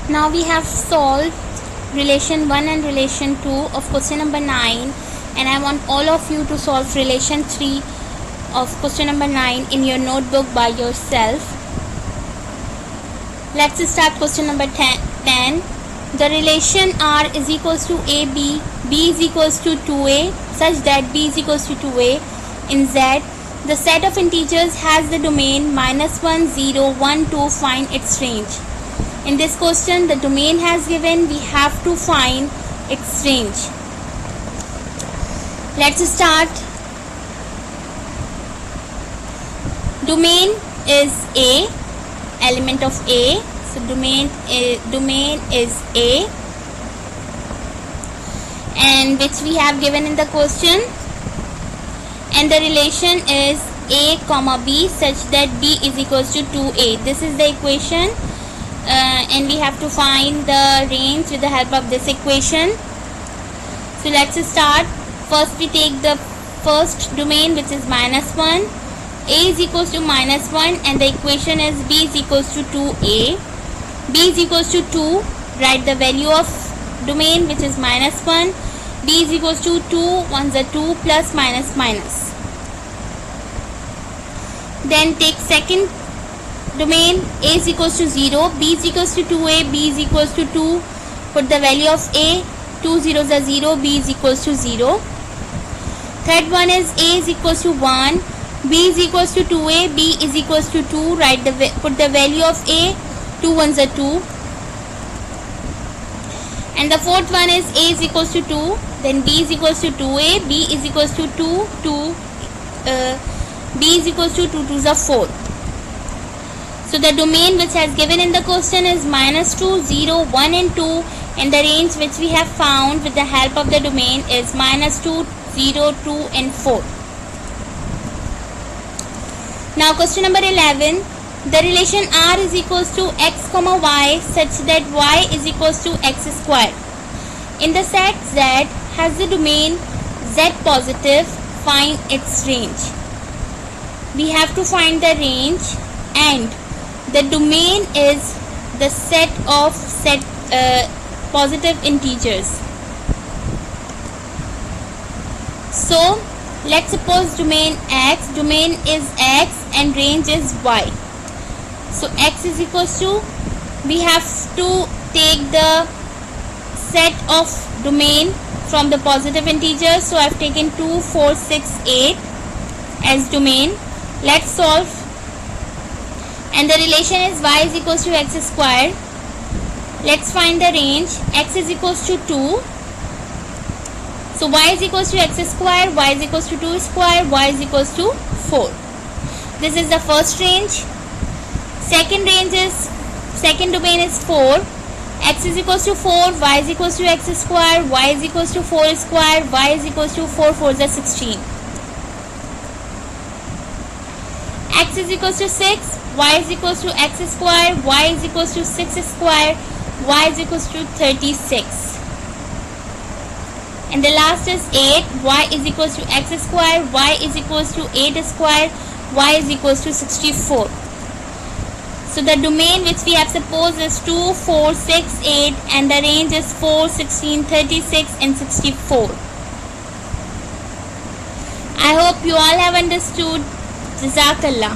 Now we have solved relation 1 and relation 2 of question number 9, and I want all of you to solve relation 3 of question number 9 in your notebook by yourself. Let's start question number 10. The relation R is equals to AB, B is equals to 2A such that B is equals to 2A in Z. The set of integers has the domain -1, 0, 1, 2. Find its range. In this question, the domain has given, we have to find its range. Let's start. Domain is A, element of A. So domain is A, and which we have given in the question, and the relation is A comma B such that B is equals to 2A. This is the equation, and we have to find the range with the help of this equation. So let's start. First we take the first domain, which is -1. A is equals to -1, and the equation is B is equals to 2A. B is equals to 2. Write the value of domain, which is -1. B is equals to 2, 1 is 2, plus minus minus. Then take second domain. A is equals to 0, B is equals to 2A, B is equals to 2. Put the value of A, 2 zeros are 0, B is equals to 0. Third one is A is equals to 1, B is equals to 2A, B is equals to 2. Put the value of A, 2 ones are 2. And the fourth one is A is equals to 2, then B is equals to 2A, B is equals to 2, B is equals to 2 2s are 4. So the domain which has given in the question is -2, 0, 1 and 2, and the range which we have found with the help of the domain is -2, 0, 2 and 4. Now question number 11. The relation R is equals to x comma y such that y is equals to x square. In the set Z has the domain Z positive, find its range. We have to find the range, and the domain is the set of positive integers. So let's suppose domain is x and range is y. So x is equals to, we have to take the set of domain from the positive integers. So I have taken 2, 4, 6, 8 as domain. Let's solve. And the relation is y is equals to x square. Let's find the range. X is equals to 2. So y is equals to x square, y is equals to 2 square, y is equals to 4. This is the first range. Second domain is 4. X is equals to 4, y is equals to x square, y is equals to 4 square, y is equals to 4 4s are 16. X is equals to 6, y is equals to x square, y is equals to 6 square, y is equals to 36. And the last is 8, y is equals to x square, y is equals to 8 square, y is equals to 64. So the domain which we have supposed is 2, 4, 6, 8, and the range is 4, 16, 36 and 64. I hope you all have understood. Jazakallah.